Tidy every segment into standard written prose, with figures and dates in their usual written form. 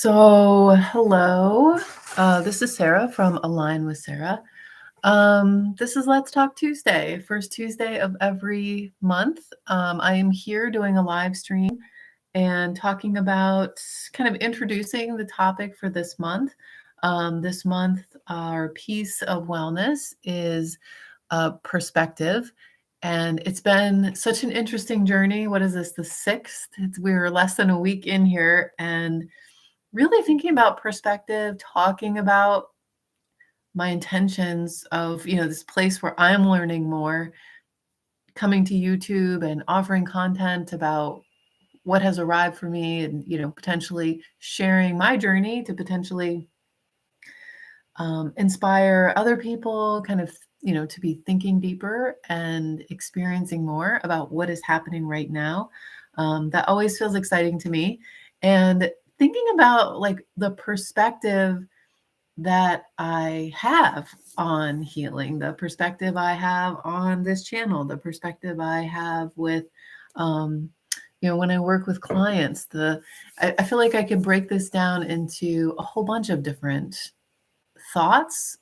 Hello. This is Sarah from Align with Sarah. This is Let's Talk Tuesday, first Tuesday of every month. I am here doing a live stream and talking about kind of introducing the topic for this month. This month, our piece of wellness is perspective. And it's been such an interesting journey. What is this, the sixth? We're less than a week in here, and really thinking about perspective, talking about my intentions of, this place where I'm learning more, coming to YouTube and offering content about what has arrived for me and, potentially sharing my journey to potentially inspire other people kind of, to be thinking deeper and experiencing more about what is happening right now. That always feels exciting to me. And thinking about like the perspective that I have on healing, the perspective I have on this channel, the perspective I have with, when I work with clients, I feel like I can break this down into a whole bunch of different thoughts,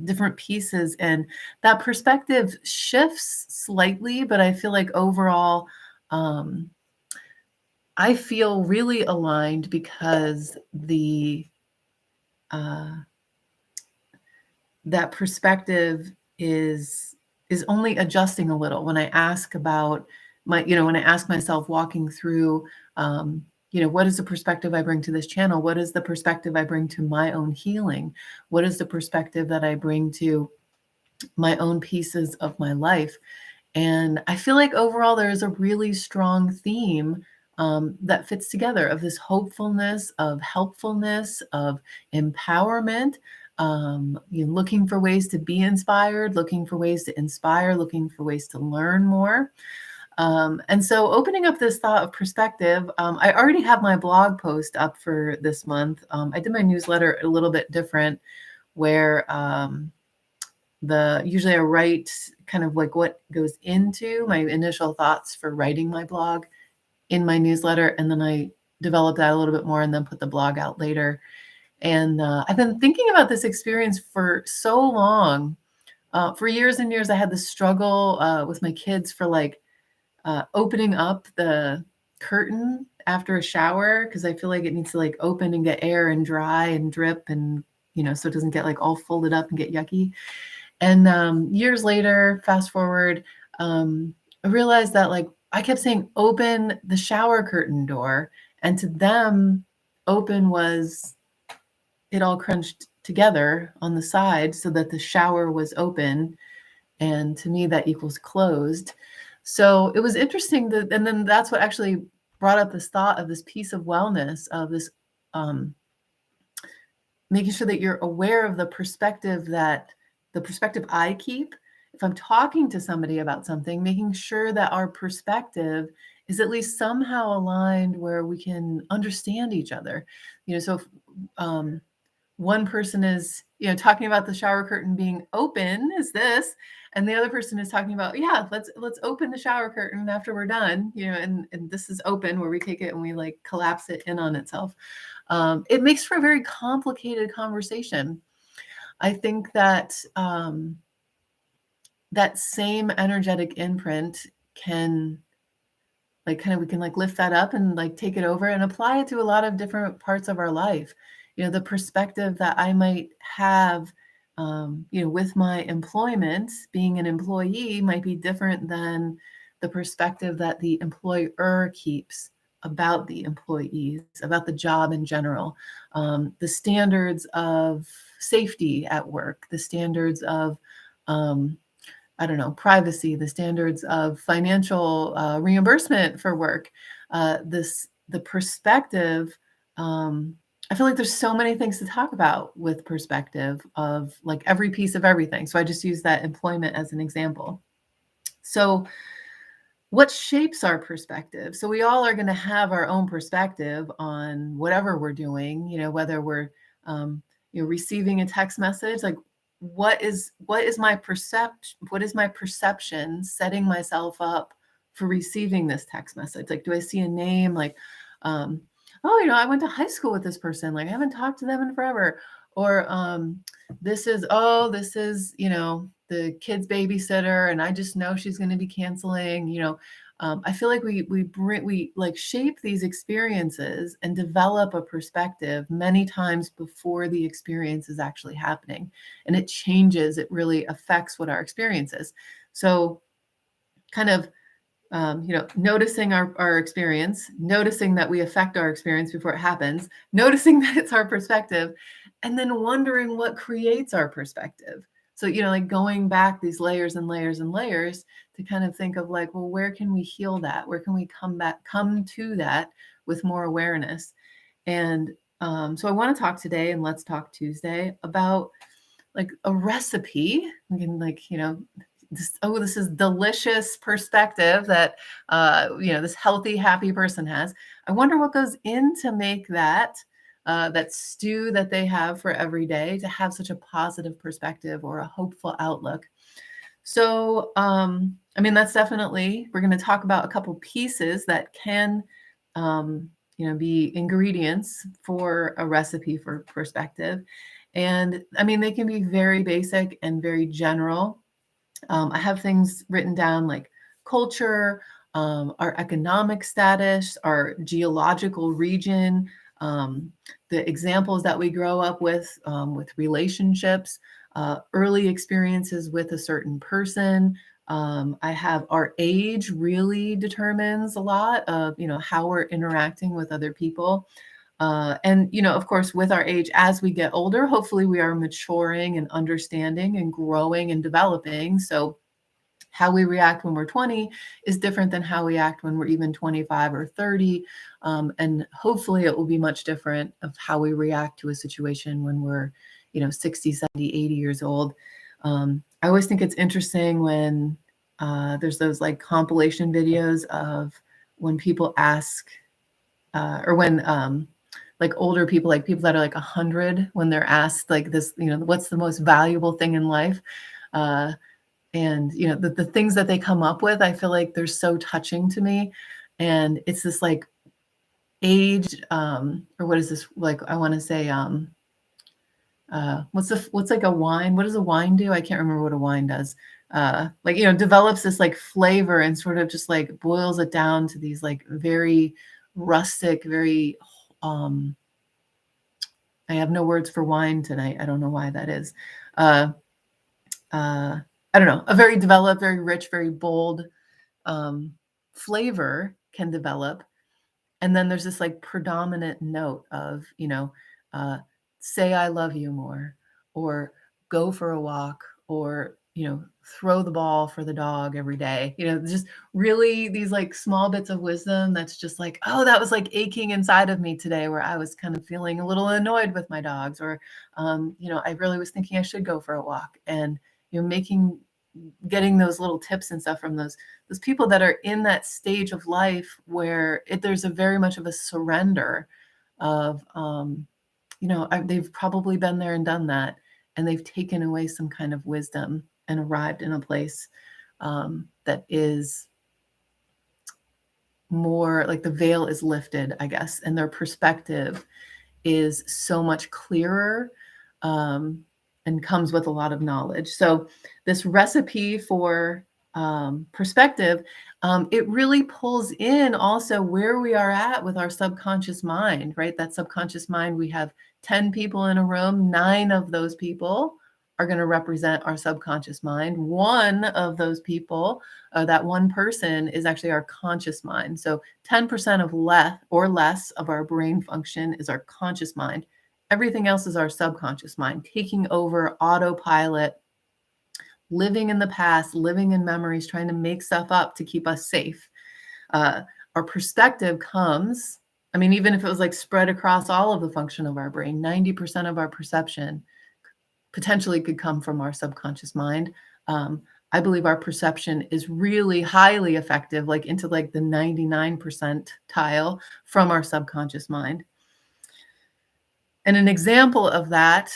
different pieces, and that perspective shifts slightly, but I feel like overall, I feel really aligned because that perspective is only adjusting a little when I ask about when I ask myself walking through, what is the perspective I bring to this channel? What is the perspective I bring to my own healing? What is the perspective that I bring to my own pieces of my life? And I feel like overall there is a really strong theme that fits together of this hopefulness, of helpfulness, of empowerment, looking for ways to be inspired, looking for ways to inspire, looking for ways to learn more. And so opening up this thought of perspective, I already have my blog post up for this month. I did my newsletter a little bit different where usually I write kind of like what goes into my initial thoughts for writing my blog in my newsletter, and then I develop that a little bit more and then put the blog out later. And I've been thinking about this experience for so long. For years and years, I had this struggle with my kids for opening up the curtain after a shower, because I feel like it needs to like open and get air and dry and drip and, so it doesn't get like all folded up and get yucky. And years later, fast forward, I realized that like I kept saying, open the shower curtain door. And to them, open was it all crunched together on the side so that the shower was open. And to me, that equals closed. So it was interesting that, and then that's what actually brought up this thought of this piece of wellness, of this making sure that you're aware of the perspective I keep. If I'm talking to somebody about something, making sure that our perspective is at least somehow aligned where we can understand each other. So if one person is, talking about the shower curtain being open is this, and the other person is talking about, yeah, let's open the shower curtain after we're done, and this is open where we take it and we like collapse it in on itself. It makes for a very complicated conversation. I think that that same energetic imprint can we can like lift that up and like take it over and apply it to a lot of different parts of our life. The perspective that I might have, with my employment, being an employee might be different than the perspective that the employer keeps about the employees, about the job in general, the standards of safety at work, the standards of, privacy, the standards of financial reimbursement for work, the perspective. I feel like there's so many things to talk about with perspective of like every piece of everything. So I just use that employment as an example. So what shapes our perspective? So we all are going to have our own perspective on whatever we're doing, whether we're receiving a text message, like what is my perception setting myself up for receiving this text message? Like, do I see a name? Like, oh, I went to high school with this person. Like I haven't talked to them in forever. Or this is, the kid's babysitter, and I just know she's going to be canceling. I feel like we like shape these experiences and develop a perspective many times before the experience is actually happening, and it changes. It really affects what our experience is. So, kind of noticing our experience, noticing that we affect our experience before it happens, noticing that it's our perspective, and then wondering what creates our perspective. So, like going back these layers and layers and layers to kind of think of like, well, where can we heal that? Where can we come to that with more awareness? And so I want to talk today, and Let's Talk Tuesday, about like a recipe. We can this is delicious perspective that this healthy, happy person has. I wonder what goes in to make that stew that they have for every day to have such a positive perspective or a hopeful outlook. So, that's definitely, we're going to talk about a couple pieces that can, be ingredients for a recipe for perspective. And they can be very basic and very general. I have things written down like culture, our economic status, our geological region, the examples that we grow up with relationships, early experiences with a certain person. I have our age really determines a lot of, how we're interacting with other people. And, of course, with our age, as we get older, hopefully we are maturing and understanding and growing and developing. So how we react when we're 20 is different than how we act when we're even 25 or 30. And hopefully it will be much different of how we react to a situation when we're, 60, 70, 80 years old. I always think it's interesting when there's those like compilation videos of when people ask, or when like older people, like people that are like 100, when they're asked like this, what's the most valuable thing in life? And the things that they come up with, I feel like they're so touching to me. And it's this like age, or what is this? Like, I want to say, what's like a wine? What does a wine do? I can't remember what a wine does. Develops this like flavor and sort of just like boils it down to these like very rustic, very, I have no words for wine tonight. I don't know why that is. I don't know, a very developed, very rich, very bold flavor can develop. And then there's this like predominant note of, say I love you more, or go for a walk, or, throw the ball for the dog every day. Just really these like small bits of wisdom that's just like, oh, that was like aching inside of me today, where I was kind of feeling a little annoyed with my dogs, or, I really was thinking I should go for a walk. And, getting those little tips and stuff from those people that are in that stage of life where there's a very much of a surrender of, they've probably been there and done that, and they've taken away some kind of wisdom and arrived in a place that is more like the veil is lifted, I guess, and their perspective is so much clearer, and comes with a lot of knowledge. So this recipe for perspective, it really pulls in also where we are at with our subconscious mind, right? That subconscious mind, we have 10 people in a room, 9 of those people are going to represent our subconscious mind. One of those people, that one person, is actually our conscious mind. So 10% of less of our brain function is our conscious mind. Everything else is our subconscious mind, taking over autopilot, living in the past, living in memories, trying to make stuff up to keep us safe. Our perspective comes, even if it was like spread across all of the function of our brain, 90% of our perception potentially could come from our subconscious mind. I believe our perception is really highly effective, like into like the 99 percentile from our subconscious mind. And an example of that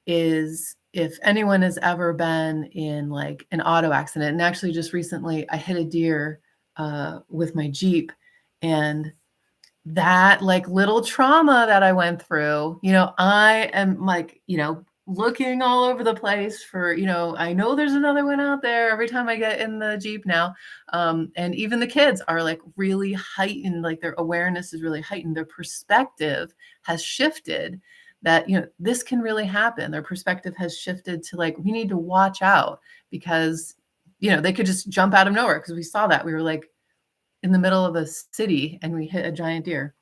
is if anyone has ever been in like an auto accident. And actually just recently I hit a deer with my Jeep, and that like little trauma that I went through, I am like, looking all over the place for, I know there's another one out there every time I get in the Jeep now. And even the kids are like really heightened, like their awareness is really heightened. Their perspective has shifted that, this can really happen. Their perspective has shifted to like, we need to watch out because, they could just jump out of nowhere because we saw that. We were like in the middle of a city and we hit a giant deer.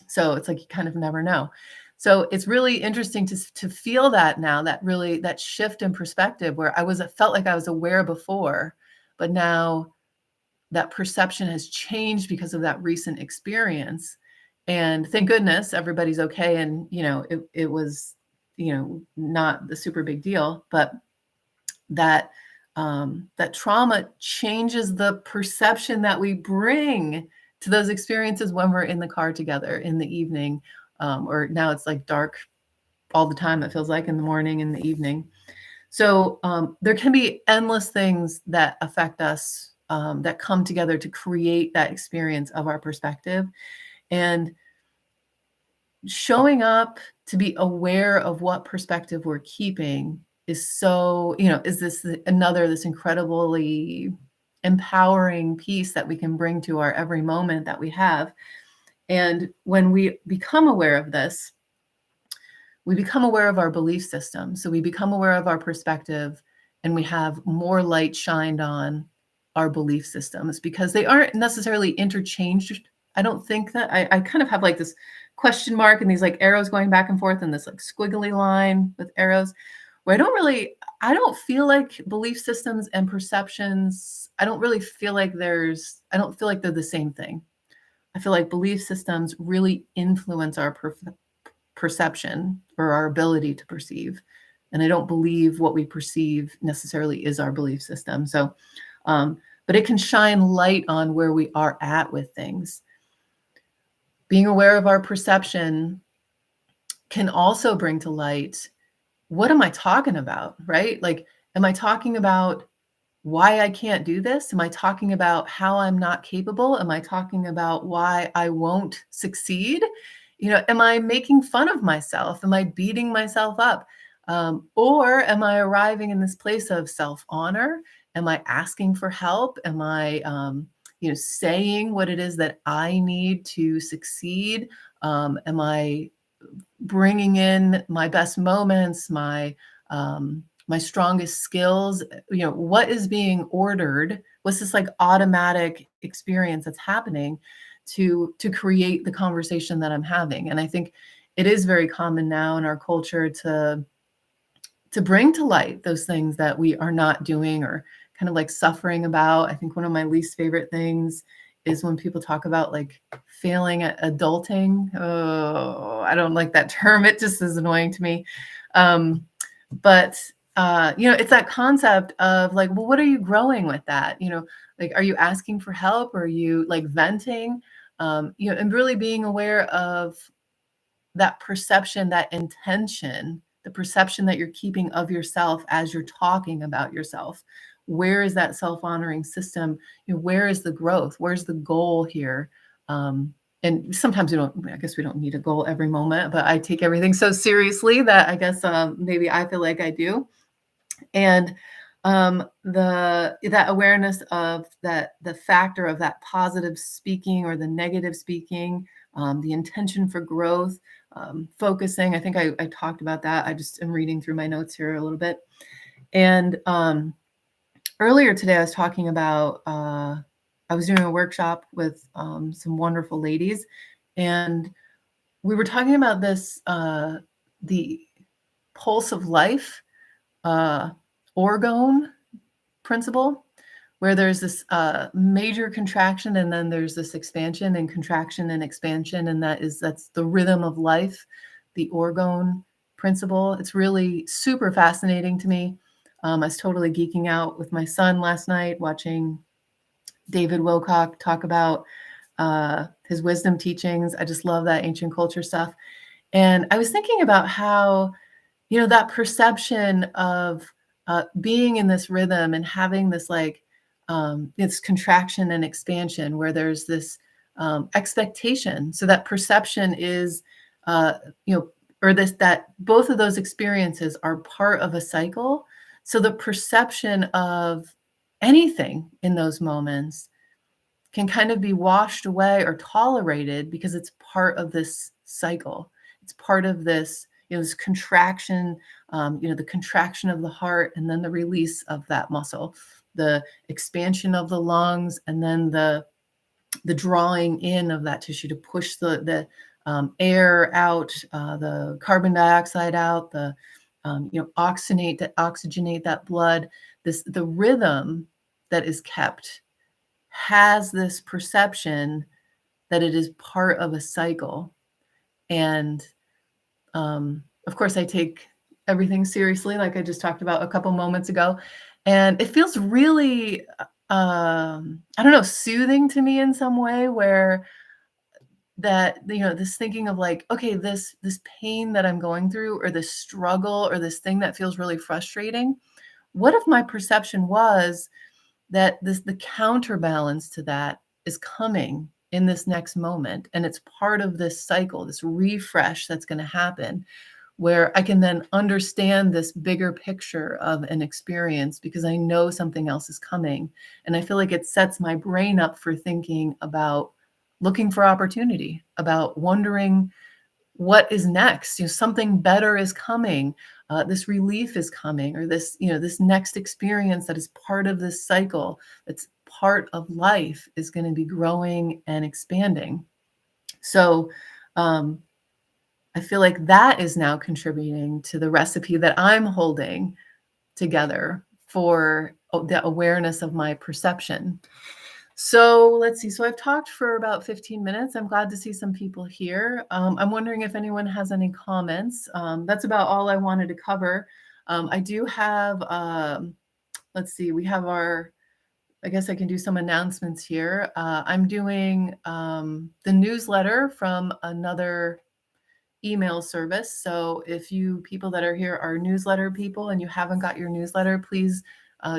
So it's like you kind of never know. So it's really interesting to feel that now, that shift in perspective where felt like I was aware before, but now that perception has changed because of that recent experience. And thank goodness everybody's okay. And, it was, not the super big deal, but that that trauma changes the perception that we bring to those experiences when we're in the car together in the evening, or now it's like dark all the time. It feels like in the morning, in the evening. So there can be endless things that affect us that come together to create that experience of our perspective. And showing up to be aware of what perspective we're keeping is so, is this incredibly empowering piece that we can bring to our every moment that we have. And when we become aware of this, we become aware of our belief system. So we become aware of our perspective and we have more light shined on our belief systems because they aren't necessarily interchanged. I don't think that I kind of have like this question mark and these like arrows going back and forth and this like squiggly line with arrows where I don't feel like belief systems and perceptions, I don't feel like they're the same thing. I feel like belief systems really influence our perception or our ability to perceive. And I don't believe what we perceive necessarily is our belief system. So, but it can shine light on where we are at with things. Being aware of our perception can also bring to light, what am I talking about, right? Like, am I talking about why I can't do this? Am I talking about how I'm not capable? Am I talking about why I won't succeed? Am I making fun of myself? Am I beating myself up? Or am I arriving in this place of self-honor? Am I asking for help? Am I, saying what it is that I need to succeed? Am I bringing in my best moments, my strongest skills? What is being ordered? What's this like automatic experience that's happening to create the conversation that I'm having? And I think it is very common now in our culture to bring to light those things that we are not doing or kind of like suffering about. I think one of my least favorite things is when people talk about like failing at adulting. Oh, I don't like that term. It just is annoying to me. But it's that concept of like, well, what are you growing with that? Like, are you asking for help? Or are you like venting? And really being aware of that perception, that intention, the perception that you're keeping of yourself as you're talking about yourself. Where is that self-honoring system? Where is the growth? Where's the goal here? And sometimes I guess we don't need a goal every moment, but I take everything so seriously that I guess maybe I feel like I do. And that awareness of the factor of that positive speaking or the negative speaking, the intention for growth, focusing. I think I talked about that. I just am reading through my notes here a little bit. And earlier today, I was talking about, I was doing a workshop with some wonderful ladies, and we were talking about this, the pulse of life, orgone principle, where there's this major contraction and then there's this expansion and contraction and expansion, and that's the rhythm of life, the orgone principle. It's really super fascinating to me. I was totally geeking out with my son last night watching David Wilcock talk about his wisdom teachings. I just love that ancient culture stuff. And I was thinking about how, that perception of being in this rhythm and having this like this contraction and expansion where there's this expectation. So that perception is, uh, you know, or this that both of those experiences are part of a cycle. So the perception of anything in those moments can kind of be washed away or tolerated because it's part of this cycle. It's part of this, this contraction, the contraction of the heart and then the release of that muscle, the expansion of the lungs, and then the drawing in of that tissue to push the air out, the carbon dioxide out, the oxygenate that blood. The rhythm that is kept has this perception that it is part of a cycle. And of course, I take everything seriously, like I just talked about a couple moments ago. And it feels really, I don't know, soothing to me in some way, where that, this thinking of like, okay, this pain that I'm going through, or this struggle, or this thing that feels really frustrating, what if my perception was that the counterbalance to that is coming in this next moment, and it's part of this cycle, this refresh that's going to happen, where I can then understand this bigger picture of an experience because I know something else is coming. And I feel like it sets my brain up for thinking about looking for opportunity, about wondering what is next. Something better is coming. This relief is coming, or this next experience that is part of this cycle, that's part of life, is going to be growing and expanding. So I feel like that is now contributing to the recipe that I'm holding together for the awareness of my perception. So let's see. So I've talked for about 15 minutes. I'm glad to see some people here. I'm wondering if anyone has any comments. That's about all I wanted to cover. I do have, let's see, we have I guess I can do some announcements here. I'm doing the newsletter from another email service. So if you people that are here are newsletter people and you haven't got your newsletter, please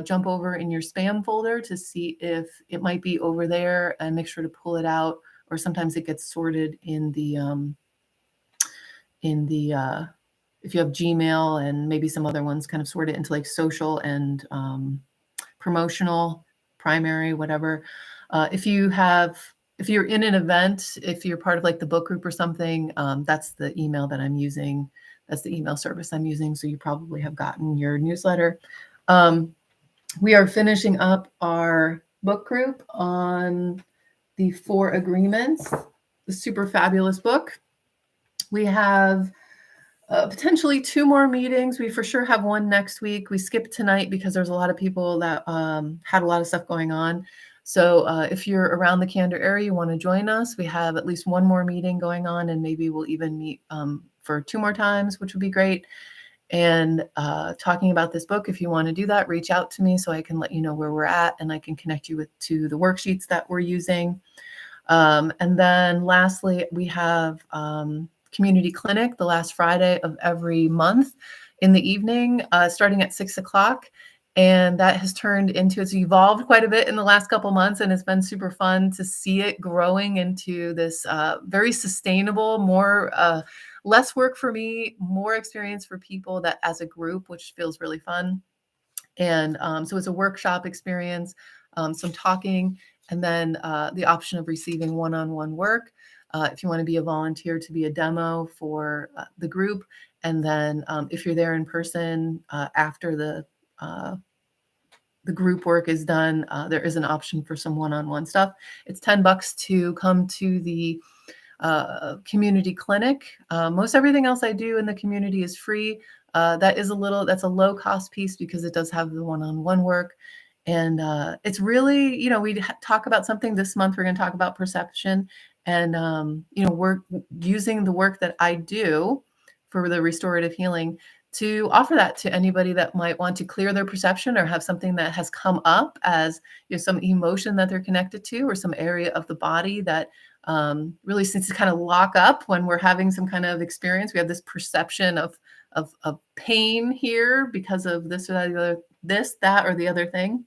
jump over in your spam folder to see if it might be over there, and make sure to pull it out. Or sometimes it gets sorted in the if you have Gmail, and maybe some other ones kind of sort it into like social and promotional, primary, whatever. If you're in an event, if you're part of like the book group or something, that's the email that I'm using. That's the email service I'm using. So you probably have gotten your newsletter. We are finishing up our book group on the 4 Agreements, the super fabulous book. We have potentially 2 more meetings. We for sure have one next week. We skipped tonight because there's a lot of people that had a lot of stuff going on. So if you're around the Candor area, you want to join us, we have at least 1 more meeting going on, and maybe we'll even meet for 2 more times, which would be great. And talking about this book, if you want to do that, reach out to me so I can let you know where we're at, and I can connect you to the worksheets that we're using. And then lastly, we have community clinic the last Friday of every month in the evening, starting at 6:00. And that has turned into, it's evolved quite a bit in the last couple months, and it's been super fun to see it growing into this very sustainable, more less work for me, more experience for people, that as a group, which feels really fun. And so it's a workshop experience, some talking, and then the option of receiving one-on-one work if you want to be a volunteer to be a demo for the group. And then if you're there in person after the group work is done, there is an option for some one-on-one stuff. It's $10 to come to the community clinic. Most everything else I do in the community is free. That's a low cost piece because it does have the one-on-one work. And it's really, we talk about something this month. We're going to talk about perception, and we're using the work that I do for the restorative healing to offer that to anybody that might want to clear their perception, or have something that has come up as some emotion that they're connected to, or some area of the body that really seems to kind of lock up when we're having some kind of experience. We have this perception of pain here because of this or that, or the other thing.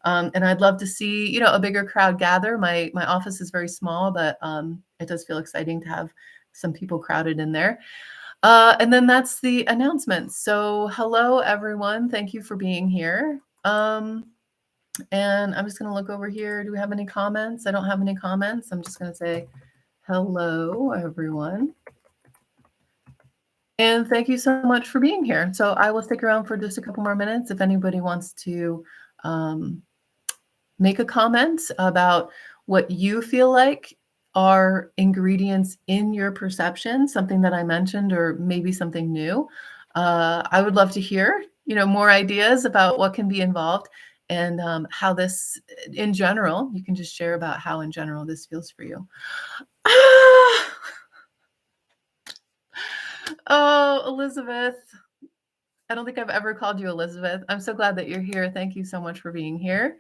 And I'd love to see, you know, a bigger crowd gather. My office is very small, but it does feel exciting to have some people crowded in there. And then that's the announcements. So hello, everyone. Thank you for being here. And I'm just going to look over here. Do we have any comments? I don't have any comments. I'm just going to say hello, everyone. And thank you so much for being here. So I will stick around for just a couple more minutes if anybody wants to make a comment about what you feel like are ingredients in your perception, something that I mentioned, or maybe something new. I would love to hear, you know, more ideas about what can be involved and how this, in general, you can just share about how in general this feels for you. Oh, Elizabeth. I don't think I've ever called you Elizabeth. I'm so glad that you're here. Thank you so much for being here.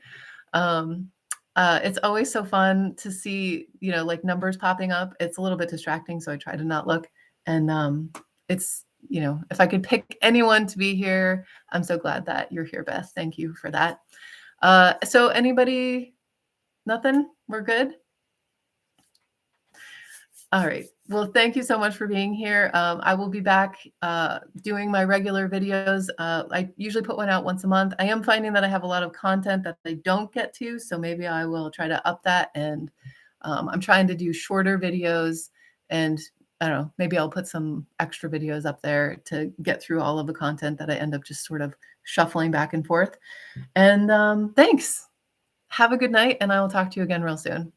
Um, it's always so fun to see, you know, like numbers popping up. It's a little bit distracting, so I try to not look. And it's, you know, if I could pick anyone to be here, I'm so glad that you're here, Beth. Thank you for that. So anybody, nothing? We're good? All right. Well, thank you so much for being here. I will be back doing my regular videos. I usually put one out once a month. I am finding that I have a lot of content that I don't get to, so maybe I will try to up that. And I'm trying to do shorter videos, and I don't know, maybe I'll put some extra videos up there to get through all of the content that I end up just sort of shuffling back and forth. And thanks. Have a good night, and I will talk to you again real soon.